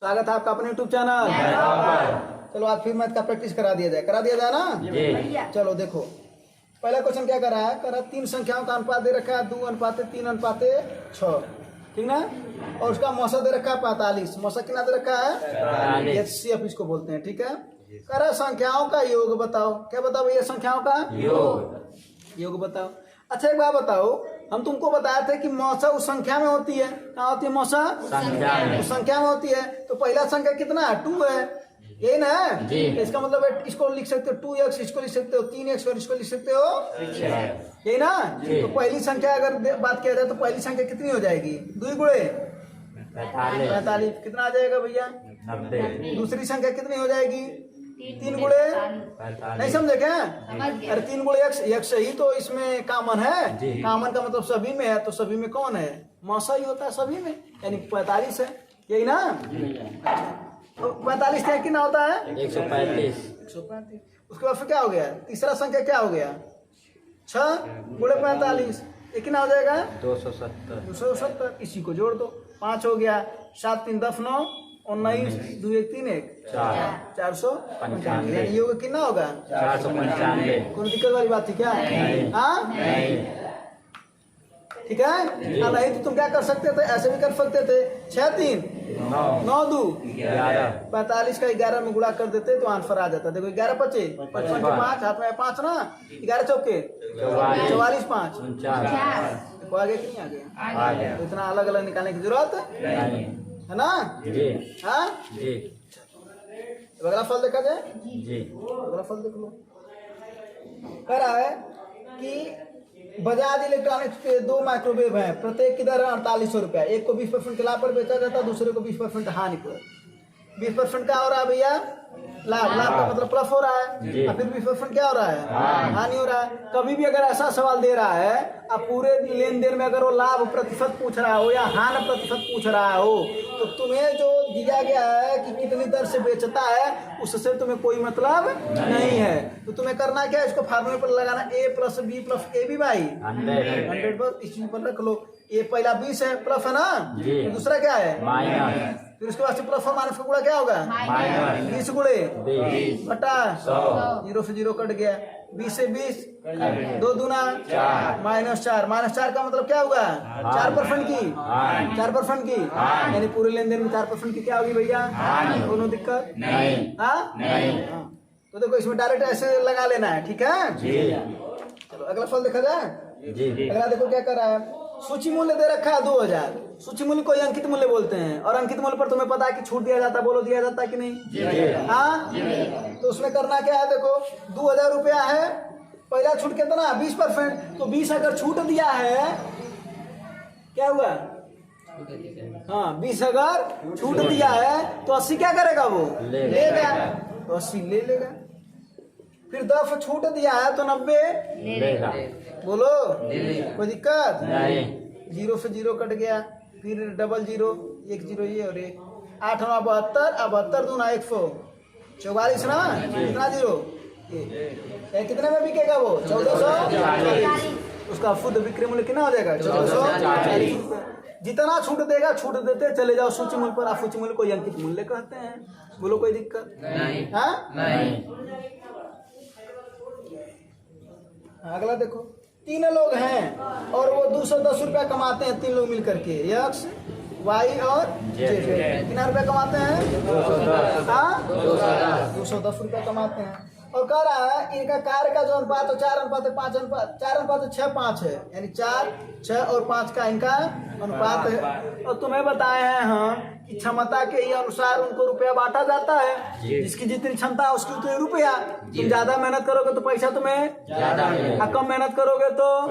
स्वागत है आपका अपने यूट्यूब चैनल। चलो आज फिर मैथ का प्रैक्टिस करा दिया जाए ना। चलो देखो पहला क्वेश्चन क्या कर रहा है, कर रहा है 3 संख्याओं का अनुपात दे रखा है 2:3:6, ठीक ना। और उसका मौसा दे रखा है 45। मौसा कितना दे रखा है, HCF इसको बोलते हैं, ठीक है। कह रहा है संख्याओं का योग बताओ। क्या बताओ भैया, संख्याओं का योग बताओ। अच्छा एक बात बताओ, हम तुमको बताए थे कि मौसा उस संख्या में होती है। कहाँ होती है मौसा? उस संख्या में होती है। तो पहला संख्या कितना है, 2 है, यही ना है। इसका मतलब इसको लिख सकते हो 2x, इसको लिख सकते हो 3x और इसको लिख सकते हो, यही ना। तो पहली संख्या अगर बात किया जाए तो पहली संख्या कितनी हो जाएगी, 2 गुणे 45, कितना आ जाएगा भैया 90। दूसरी संख्या कितनी हो जाएगी, 3 गुणे, नहीं समझे क्या? अरे 3 गुणे x ही तो इसमें कॉमन है। कॉमन का मतलब सभी में है, तो सभी में कौन है, मौसा ही होता है सभी में, यानी 45 है, यही ना। 45 क्या कितना होता है, 135। उसके बाद फिर क्या हो गया, तीसरा संख्या क्या हो गया, 6 गुणे 45, ये कितना हो जाएगा 270। इसी को जोड़ दो, 5 हो गया, 7 3 10 9 19 2 1 3 1 495। योग कितना होगा 495। कोई दिक्कत वाली बात थी क्या? हाँ ठीक है। नहीं तो तुम क्या कर सकते थे, ऐसे भी कर सकते थे, 6 3 9 2 45 का 11 में गुणा कर देते तो आंसर आ जाता। देखो 11 25 55 के 5 हाथ में 5 ना, 11 चौके 44 5 देखो आगे कि नहीं आ गया। तो इतना अलग अलग निकालने की जरूरत है ना। हाँ अगला फल देखा जाए, अगला फल देख लो। कह रहा है कि बजाज इलेक्ट्रॉनिक्स के 2 माइक्रोवेव हैं, प्रत्येक की दर 4800 रुपया। एक को 20% के लाभ पर बेचा जाता है, दूसरे को 20% हानि पर। 20% क्या हो रहा है भैया, लाभ का मतलब प्लस हो रहा है, और फिर 20% क्या हो रहा है, हानि हो रहा है। कभी भी अगर ऐसा सवाल दे रहा है, अब पूरे लेन देन में अगर वो लाभ प्रतिशत पूछ रहा हो या हानि प्रतिशत पूछ रहा हो, तो तुम्हें जो दिया गया है कि कितनी दर से बेचता है, उससे तुम्हें कोई मतलब नहीं है। तो तुम्हें करना क्या है, इसको फार्मूले पर लगाना, a + b + ab बाई 100 बस इस चीज पर रख लो। ये पहला 20 है, प्लस है ना, दूसरा क्या है माइनस। फिर उसके बाद से प्लस और माइनस का गुणा क्या होगा, 20 गुणे बटा 100, 0 से 0 कट गया, 20 से 20 2 दूना -4। -4 का मतलब क्या होगा, 4% की, यानी पूरे लेन देन में 4% की क्या होगी भैया, दोनों दिक्कत नहीं। हाँ तो देखो इसमें डायरेक्ट ऐसे लगा लेना है, ठीक है। चलो अगला फल देखा जाए। अगला देखो क्या कर रहा है, सूची मूल्य दे रखा है 2000। सूची मूल्य को अंकित मूल्य बोलते हैं, और अंकित मूल्य पर तुम्हें पता है कि छूट दिया जाता है, बोलो दिया जाता है कि नहीं? हाँ तो उसमें करना क्या है, देखो 2000 रुपया है, पहला छूट कितना 20%, तो 20 अगर छूट दिया है क्या हुआ, हाँ 20 अगर छूट दिया है तो 80 क्या करेगा, वो लेगा, तो 80 ले लेगा। फिर 10 छूट दिया है तो 90 लेगा, बोलो कोई दिक्कत नहीं। 0 से 0 कट गया, फिर 00 1 0 ये और 1 8 9 72, 72 दूना 144 ना, कितना 0 ये कितने में बिकेगा वो 1440। उसका शुद्ध विक्रय मूल्य कितना हो जाएगा 1440 रुपये। जितना छूट देगा छूट देते चले जाओ सूची मूल्य पर। आप सूची मूल्य को अंकित मूल्य कहते हैं, बोलो कोई दिक्कत नहीं। अगला देखो, 3 लोग हैं और वो 210 रुपया कमाते हैं, 3 लोग मिलकर के, x y और z। कितना रुपया कमाते हैं, 210 रुपया कमाते हैं। और कह रहा है इनका कार्य का जो अनुपात है 4:5 है, यानी 4 6 और 5 का इनका अनुपात है। और तुम्हें बताए हैं हम कि क्षमता के ही अनुसार उनको रुपया बांटा जाता है, जिसकी जितनी क्षमता है उसकी उतनी रुपया। तुम ज्यादा मेहनत करोगे तो पैसा तुम्हें ज्यादा, कम मेहनत करोगे तो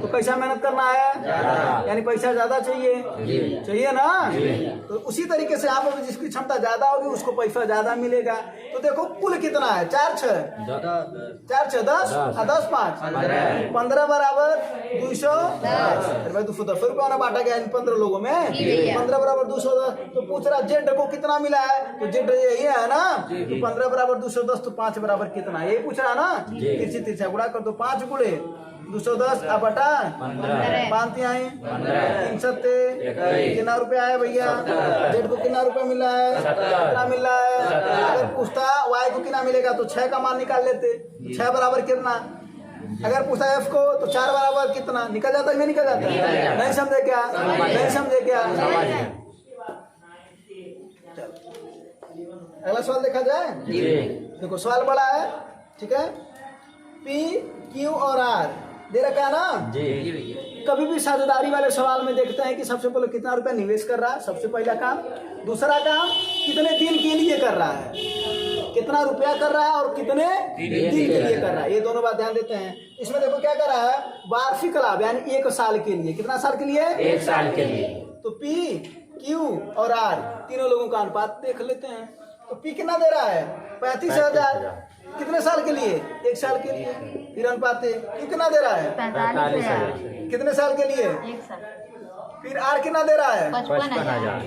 पैसा मेहनत करना है, यानी पैसा ज्यादा चाहिए ना। तो उसी तरीके से आप जिसकी क्षमता ज्यादा होगी उसको पैसा ज्यादा मिलेगा। तो देखो कुल कितना है, 4 6 10 और 10 5 15 बराबर 210। भाई 210 रुपया बांटा गया इन 15 लोगों में, 15 बराबर 210। तो पूछ रहा जेड को कितना मिला है, तो जेड यही है ना, तो 15 बराबर 210, तो 5 बराबर कितना, यही पूछ रहा ना। तिरछी गुणा कर दो, 5 गुणे 210 अब बटा 5 तिहाई 3 सत्ते कितना रुपया है भैया? जेड को कितना रुपया मिला है? कितना मिला है? अगर पूछता वाई को कितना मिलेगा तो 6 का मान निकाल लेते। 6 बराबर कितना? अगर पूछा एफ को तो 4 बराबर कितना? निकल जाता है नहीं निकल जाता? नहीं समझे क्या? नहीं समझे क्या? अगला सवाल देखा जाए। देखो सवाल बड़ा है, ठीक है। पी क्यू और आर दे रखा है ना जी। कभी भी साझेदारी वाले सवाल में देखते हैं कि सबसे पहले कितना रुपया निवेश कर रहा है, सबसे पहला काम। दूसरा काम कितने दिन के लिए कर रहा है, कितना रुपया कर रहा है और कितने दिन के लिए कर रहा है, ये दोनों बात ध्यान देते हैं। इसमें देखो क्या कर रहा है, वार्षिक लाभ यानी 1 साल के लिए। कितना साल के लिए? 1 साल के लिए। तो पी क्यू और आर तीनों लोगों का अनुपात देख लेते हैं। तो पी कितना दे रहा है? 35,000। कितने साल के लिए? 1 साल के लिए। फिर अनुपात क्यू कितना दे रहा है? 45,000। कितने साल के लिए? 1 साल। फिर आर कितना दे रहा है? 55,000।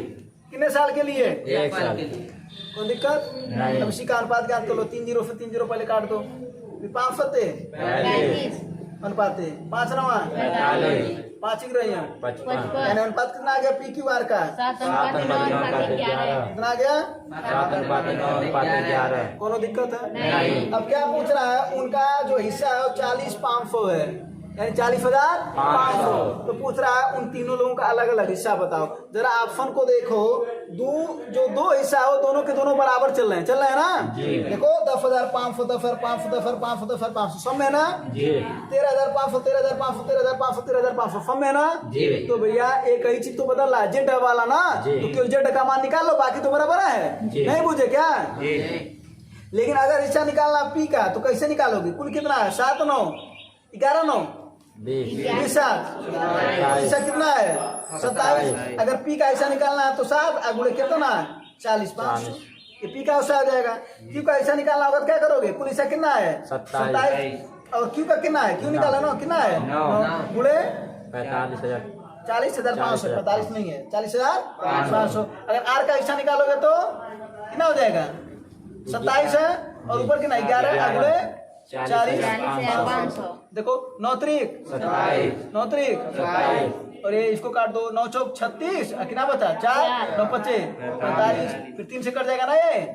कितने साल के लिए? 1 साल के लिए। कोई दिक्कत नहीं। अब इसी का अनुपात ज्ञात कर लो। 3 0 से 3 0 पहले काट दो। फिर 5 सत्ते 35। अनुपात 5 नवा 5 रही है 55। यानी अनुपात कितना आ गया पी क्यू आर का? 7:9:11। कितना आ गया? 7:9:11। कोनो दिक्कत है? नहीं। अब क्या पूछ रहा है? उनका जो हिस्सा है वो 40,500 है, यानी 40,500। तो पूछ रहा है उन तीनों लोगों का अलग अलग हिस्सा बताओ। जरा ऑप्शन को देखो, जो दो हिस्सा है वो दोनों के दोनों बराबर चल रहे हैं ना? देखो 10,500 10,500 10,500 10,500 सब में ना? 13,500 13,500 13,500 13,500 सब में ना? तो भैया एक ही चीज तो बदल रहा है, जेड वाला ना, तो क्यों जेड का मान निकाल लो, बाकी तो बराबर है। नहीं बुझे क्या? लेकिन अगर हिस्सा निकालना पी का तो कैसे निकालोगे? कुल कितना है? 7 9 11 9 20 हिस्सा कितना है? 27। अगर पी का हिस्सा निकालना है तो 7 अगुड़े कितना? 40,500। ये पी का हिस्सा आ जाएगा। क्यू का हिस्सा निकालना होगा तो क्या करोगे? कुल हिस्सा कितना है? 27। और क्यू का कितना है? क्यू निकाला ना, कितना है? 9 गुड़े 45,000। 40,500। 45 नहीं है, 40,500। अगर आर का हिस्सा निकालोगे तो कितना हो जाएगा? 27 है और ऊपर कितना? 11 अगुड़े 40,500। देखो 9 त्रिक 27 और ये इसको काट दो। 9 चौक 36 कितना बचा? 4 9 5 45। फिर 3 से कट जाएगा ना ये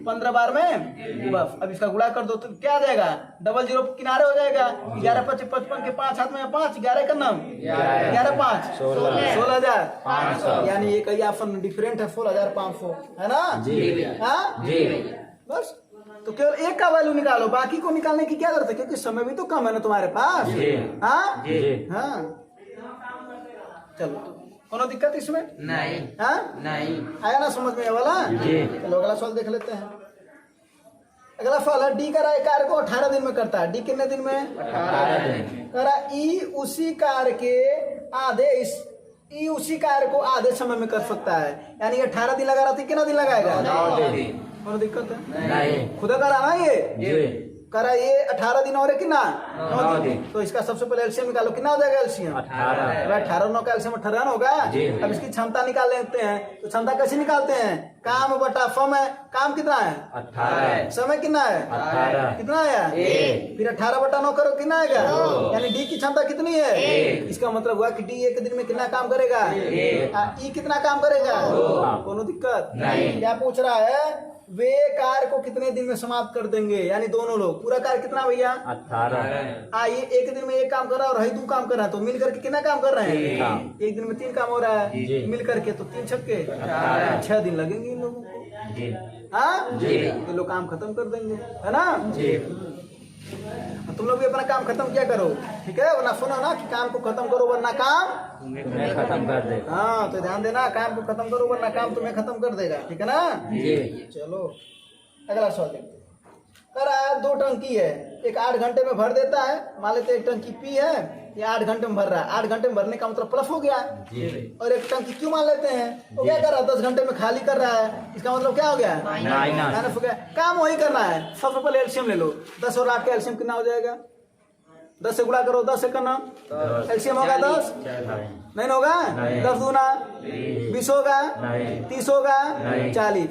15 बार में बस। अब इसका गुणा कर दो तो क्या आ जाएगा? डबल 0 किनारे हो जाएगा। 11 25 55 के 5 हाथ में 5 11 का नाम 11 5 16,500। यानी एक ही ऑप्शन डिफरेंट है 16,500 है ना? हाँ बस। तो केवल एक का वैल्यू निकालो, बाकी को निकालने की क्या जरूरत है? क्योंकि समय भी तो कम है ना तुम्हारे पास। हाँ चलो कोनो दिक्कत इसमें नहीं। हाँ नहीं आया ना समझ में ये वाला? चलो अगला सवाल देख लेते हैं। अगला सवाल है डी का कार्य को 18 दिन में करता है। डी कितने दिन में? 18 दिन। करा ई उसी कार्य के उसी कार्य को आधे समय में कर सकता है, यानी 18 दिन लगा रहा था, कितना दिन लगाएगा? 9 दिन। कोनो दिक्कत है? नहीं। खुदा करा ना ये करा ये 18 दिन और कितना? 9 दिन। तो इसका सबसे पहले एलसीएम निकालो, कितना हो जाएगा एलसीएम? 18 9 का एलसीएम 18 होगा। अब इसकी क्षमता निकाल लेते हैं। तो क्षमता कैसे निकालते हैं? काम बटा समय। काम कितना है? 18। समय कितना है? 18। कितना आया? फिर 18 बटा 9 करो, कितना आएगा? यानी डी की क्षमता कितनी है? इसका मतलब हुआ कि डी एक दिन में कितना काम करेगा? ई कितना काम करेगा? कोनो दिक्कत नहीं। क्या पूछ रहा है? वे कार्य को कितने दिन में समाप्त कर देंगे, यानी दोनों लोग। पूरा कार्य कितना भैया? 18। ये एक दिन में एक काम कर रहा है और 2 काम कर रहा है, तो मिल करके कितना काम कर रहे हैं? एक दिन में 3 काम हो रहा है मिल करके, तो 3 छक्के 6 दिन लगेंगे इन लोगों को। हाँ ये लोग काम खत्म कर देंगे, है ना? तुम लोग भी अपना काम खत्म क्या करो, ठीक है? वरना सुनो ना कि काम को खत्म करो वरना काम तुम्हें खत्म कर दे। हाँ तो ध्यान देना, काम को खत्म करो वरना काम तुम्हें खत्म कर देगा, ठीक है ना? चलो अगला सवाल देखते हैं। करा 2 टंकी है, एक 8 घंटे में भर देता है। मान लेते एक टंकी पी है, ये 8 घंटे में भर रहा है। 8 घंटे में भरने का मतलब प्लस हो गया। और एक टंकी क्यों मान लेते हैं, वो क्या कर रहा है? 10 घंटे में खाली कर रहा है। इसका मतलब क्या हो गया? माइनस हो गया। काम वही करना है। सबसे पहले एलसीएम ले लो। 10 और 8 का एलसीएम कितना हो जाएगा? 10 से गुणा करो, 10 से करना एलसीएम होगा 10 नहीं होगा? 10 दूना 20 होगा, 30 होगा, 40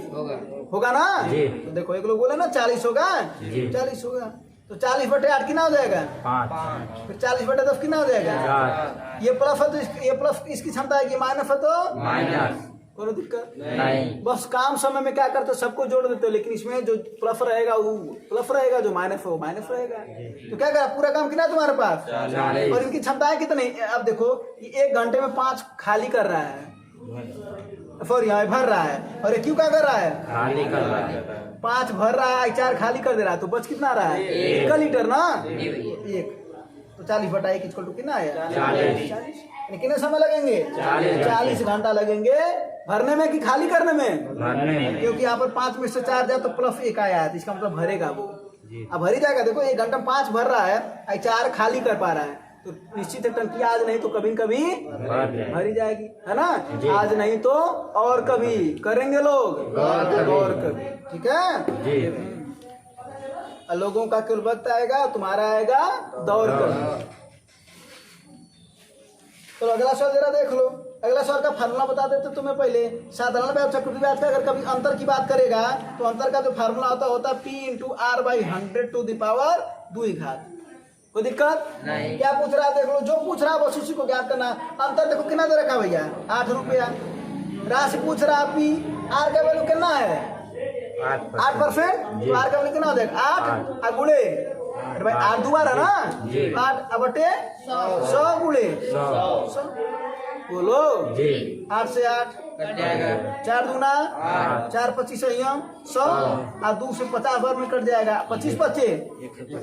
होगा ना? तो देखो एक लोग बोले ना 40 होगा, 40 होगा। तो 40/8 कितना हो जाएगा? 5 फिर 40/10 कितना हो जाएगा? 4 ये प्लस है तो ये प्लस इसकी क्षमता है कि माइनस है तो माइनस कोई दिक्कत नहीं। बस काम समय में क्या करते हो सबको जोड़ देते हो, लेकिन इसमें जो प्लस रहेगा वो प्लस रहेगा, जो माइनस है वो माइनस रहेगा। तो क्या करा पूरा काम कितना तुम्हारे पास? 40 और इनकी क्षमताएं कितनी? अब देखो ये 1 घंटे में 5 खाली कर रहा है, सॉरी यहाँ भर रहा है, और ये क्यों क्या कर रहा है? खाली कर रहा है। 5 भर रहा है, 4 खाली कर दे रहा है, तो बच कितना रहा है? 1 लीटर ना, 1 तो 40/1 इक्वल टू कितना आया? 40 कितने समय लगेंगे? 40 घंटा लगेंगे भरने में कि खाली करने में? भरने में। क्योंकि यहाँ पर 5 में से 4 जाए तो +1 आया है, तो इसका मतलब भरेगा वो। अब भरी जाएगा। देखो 1 घंटा में 5 भर रहा है, 4 खाली कर पा रहा है, तो निश्चित है टंकी आज नहीं तो कभी कभी भरी जाएगी, है ना? आज नहीं तो और कभी करेंगे लोग, और कभी। ठीक है जी। लोगों का केवल वक्त आएगा, तुम्हारा आएगा दौड़ कर। तो अगला सवाल जरा देख लो। अगला सवाल का फार्मूला बता देते तुम्हें पहले। साधारण ब्याज चक्रवृद्धि ब्याज का अगर कभी अंतर की बात करेगा तो अंतर का जो फार्मूला होता है P/R/100 2 घात। कोई दिक्कत नहीं। क्या पूछ रहा है देख लो, जो पूछ रहा है बस उसी को ज्ञात करना। अंतर देखो कितना दे रखा भैया? 8 रुपया। राशि पूछ रहा है P, R का वैल्यू कितना है? 8%। तो R का वैल्यू कितना हो जाएगा? 8 गुणे भाई 8 दोबारा ना, 8/100 गुणे 100। बोलो जी। 8 से 8 कट जाएगा। 4 दूना 4 25 100 और 2 से 50 बार में कट जाएगा। 25 25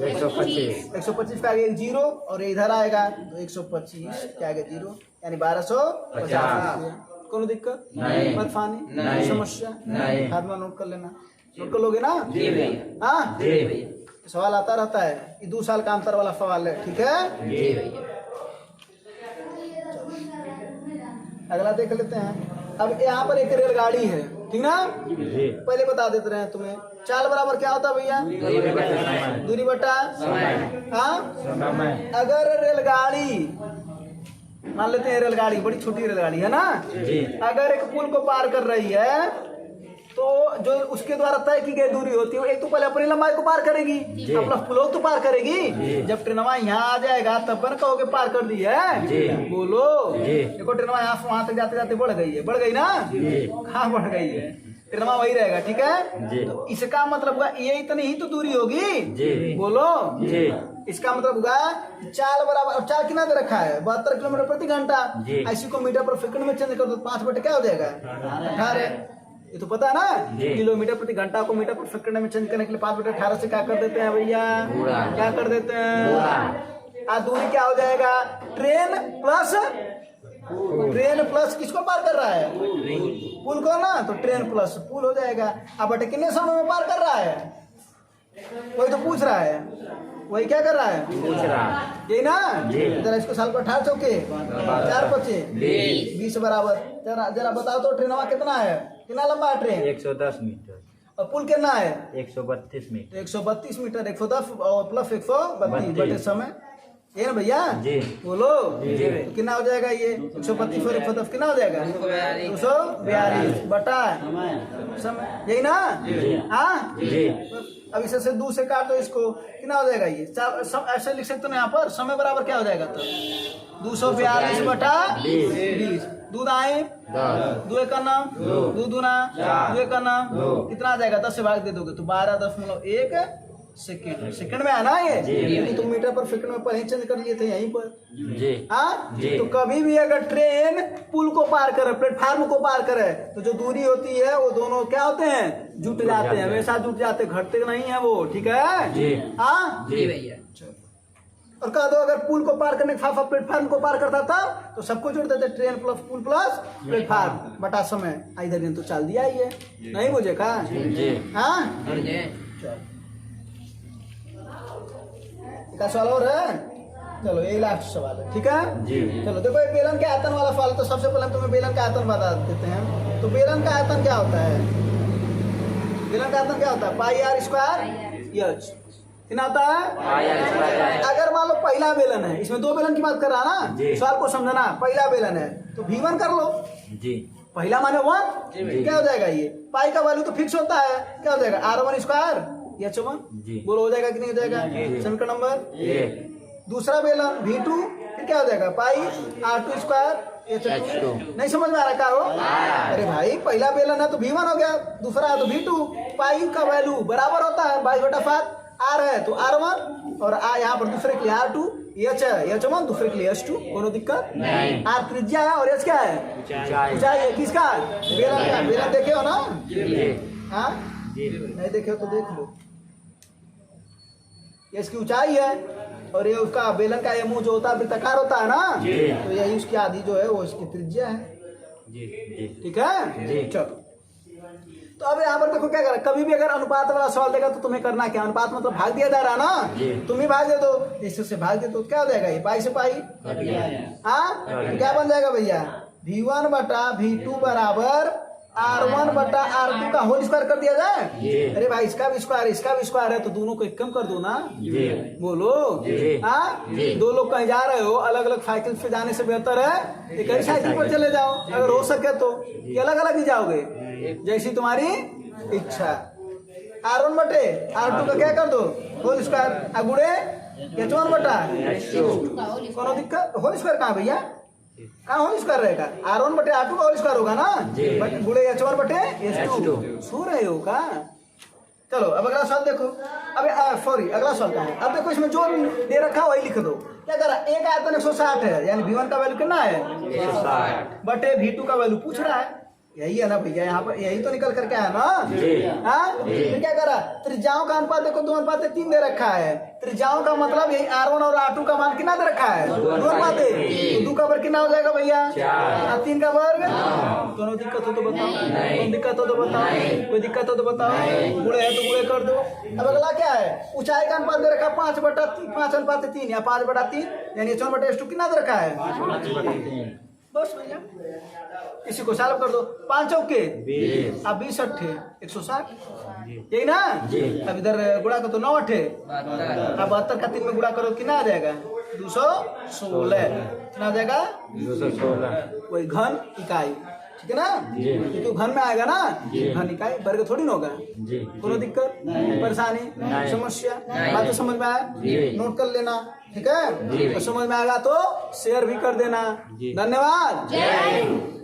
125 125 का आगे 0 और ये इधर आएगा तो 125 के आगे 0 यानी 1250। कोनो दिक्कत नहीं। परेशानी नहीं। समस्या नहीं। फार्मूला नोट कर लेना। नोट कर लोगे ना? जी भैया। हाँ जी भैया। सवाल आता रहता है, ये 2 साल का अंतर वाला सवाल है। ठीक है, जी भैया। अगला देख लेते हैं। अब यहाँ पर एक रेलगाड़ी है, ठीक ना? जी। पहले बता देते रहे तुम्हें। चाल बराबर क्या होता है भैया? दूरी बटा हाँ। समय। अगर रेलगाड़ी मान लेते हैं, रेलगाड़ी बड़ी छोटी रेलगाड़ी है ना जी। अगर एक पुल को पार कर रही है तो जो उसके द्वारा तय की गई दूरी होती है, एक तो पहले अपनी लंबाई को पार करेगी, अपना पुल तो पार करेगी। जब ट्रेनवा यहाँ आ जाएगा तब न कहोगे पार कर दी है। जी। बोलो जी। देखो ट्रेनवा यहाँ से वहां तक जाते जाते बढ़ गई है, बढ़ गई ना? कहाँ बढ़ गई है? ट्रेनवा वही रहेगा। ठीक है, जी। तो इसका मतलब हुआ ये इतनी ही तो दूरी होगी। जी। बोलो जी। इसका मतलब होगा चाल बराबर। अब चाल कितना दे रखा है? 72 किलोमीटर प्रति घंटा। जी। इसी को मीटर पर सेकंड में चेंज कर दो, 5 क्या हो जाएगा? 18। ये तो पता है ना? जी। किलोमीटर प्रति घंटा को मीटर पर सेकंड में चेंज करने के लिए 5/18 से क्या कर देते हैं भैया? क्या कर देते हैं? दूरी क्या हो जाएगा? ट्रेन प्लस किसको पार कर रहा है? पुल को ना, तो ट्रेन प्लस पुल हो जाएगा। अब बटे कितने समय में पार कर रहा है? वही तो पूछ रहा है, वही क्या कर रहा है? पूछ रहा। यही ना? जी। जरा इसको साल को 18 चौके 4 25 20 बराबर। जरा बताओ तो ट्रेनवा कितना है? कितना लंबा है ट्रेन? 110 मीटर। और पुल कितना है? 132 मीटर। 132 मीटर। 110 और प्लस 132 बटे समय, ये ना भैया? जी। बोलो जी। तो कितना हो जाएगा ये? 132 और 110 कितना हो जाएगा? 242 बटा समय, यही ना? हाँ जी। अब इसे से 2 से काट दो इसको, कितना हो जाएगा ये? ऐसे लिख सकते हो ना यहाँ पर, समय बराबर क्या हो जाएगा? तो 242 बटा 20। दूध आए 2 एक का नाम 2 दूना 2 एक का नाम कितना आ जाएगा? 10 से भाग दे दोगे तो 12.1 सेकंड में आना ये। यदि तुम मीटर पर सेकंड में पहले चेंज कर लिए थे यहीं पर। जी। हाँ जी। तो कभी भी अगर ट्रेन पुल को पार करे, प्लेटफार्म को पार करे, तो जो दूरी होती है वो दोनों क्या होते हैं? जुट जाते हैं, हमेशा जुट जाते, घटते नहीं है वो। ठीक है जी। हाँ जी भैया। और कह दो अगर पुल को पार करने के साथ प्लेटफार्म को पार करता था तो सबको जोड़ देते, ट्रेन प्लस पुल प्लस प्लेटफार्म बटा समय। इधर तो चाल दिया ही है, नहीं मुझे कहा? जी। हाँ सवाल और है? चलो यही लास्ट सवाल है। ठीक है जी। चलो देखो ये बेलन के आयतन वाला सवाल। तो सबसे पहले तुम्हें बेलन का आयतन बता देते हैं। तो बेलन का आयतन क्या होता है? बेलन का आयतन क्या होता है? πr² H. कितना होता है? अगर मान लो पहला बेलन है, इसमें 2 बेलन की बात कर रहा ना, सवाल को समझना। पहला बेलन है तो V1 कर लो। जी। पहला माने 1, क्या हो जाएगा? ये पाई का वैल्यू तो फिक्स होता है, क्या हो जाएगा? R1² ये चमन जी। बोलो हो जाएगा कि नहीं हो जाएगा? समीकरण नंबर एक दूसरा बेलन V2 फिर क्या हो जाएगा पाई R2 स्क्वायर H2 नहीं समझ में आ रहा क्या हो? अरे भाई पहला बेलन है तो V1 हो गया, दूसरा है तो V2। पाई का वैल्यू बराबर होता है 22/7 R है तो R1 और यहाँ पर दूसरे के लिए R2, H है H1 दूसरे के लिए H2, कोनो दिक्कत नहीं। R त्रिज्या है और H क्या है? ऊंचाई ऊंचाई है किसका? बेलन का। बेलन देखे हो ना? जी हाँ जी नहीं देखे हो तो देख लो, ये इसकी ऊंचाई है और ये उसका बेलन का ये मुंह जो होता है वृत्ताकार होता है ना, जी। तो यही उसकी आधी जो है वो इसकी त्रिज्या है। जी जी ठीक है जी। चलो तो अब यहाँ पर देखो क्या कर, कभी भी अगर अनुपात वाला सवाल देगा तो तुम्हें करना क्या, अनुपात मतलब भाग दिया जा रहा ना, जी। तुम ही भाग दे दो, इससे से भाग दे तो क्या हो जाएगा? ये पाई से पाई हाँ तो क्या बन जाएगा भैया? V1/V2 बराबर R1/R2 का होल स्क्वायर कर दिया जाए। जी। अरे भाई इसका भी स्क्वायर है तो दोनों को एक कम कर दो ना। जी बोलो जी। हाँ जी। दो लोग कहीं जा रहे हो, अलग अलग साइकिल से जाने से बेहतर है एक ही साइकिल पर चले जाओ अगर हो सके तो, कि अलग अलग ही जाओगे जैसी तुम्हारी इच्छा। R1/R2 का क्या कर दो होल स्क्वायर, गुड़े H1/H2 कोनो दिक्कत? होल स्क्वायर कहाँ भैया? कहाँ होल स्क्वायर रहेगा? R1/R2 का होल स्क्वायर होगा ना, जी। बट गुड़े H1/H2 सो रहे हो का? चलो अब अगला सवाल देखो। अब सॉरी अगला सवाल का है, अब देखो इसमें जो दे रखा वही लिख दो। क्या करा? एक आयतन 160 है यानी V1 का वैल्यू कितना है 160 बटे V2 का वैल्यू पूछ रहा है, यही है ना भैया? यहाँ पर यही तो निकल करके आया ना। जी। हाँ फिर क्या करा? त्रिज्याओं का अनुपात देखो 2:3 दे रखा है। त्रिज्याओं का मतलब यही R1 और R2 का मान कितना दे रखा है 2:3 तो 2 का वर्ग कितना हो जाएगा भैया 4 3 का वर्ग। दोनों दिक्कत हो तो बताओ, कोई दिक्कत हो तो बताओ, कोई दिक्कत हो तो बताओ, गुणे है तो गुणे कर दो। अब अगला क्या है? ऊंचाई का अनुपात दे रखा 5/3 या 5/3 यानी H1/H2 कितना दे रखा है 5/3 बस भैया इसी को सॉल्व कर दो। 5 चौके 20 अब 20 अट्ठे 160 यही ना। जी। अब इधर गुणा करो तो 9 अट्ठे अब 72 का 3 में गुणा करो कितना आ जाएगा 216 कितना आ जाएगा 216 वही घन इकाई। ठीक है ना, जी। क्योंकि घन में आएगा ना जी। घन इकाई, वर्ग थोड़ी ना होगा। जी कोनो दिक्कत परेशानी नहीं। समस्या बात तो समझ में आया? जी। नोट कर लेना ठीक है। जी। तो समझ में आएगा तो शेयर भी कर देना। जी। धन्यवाद। जय हिंद।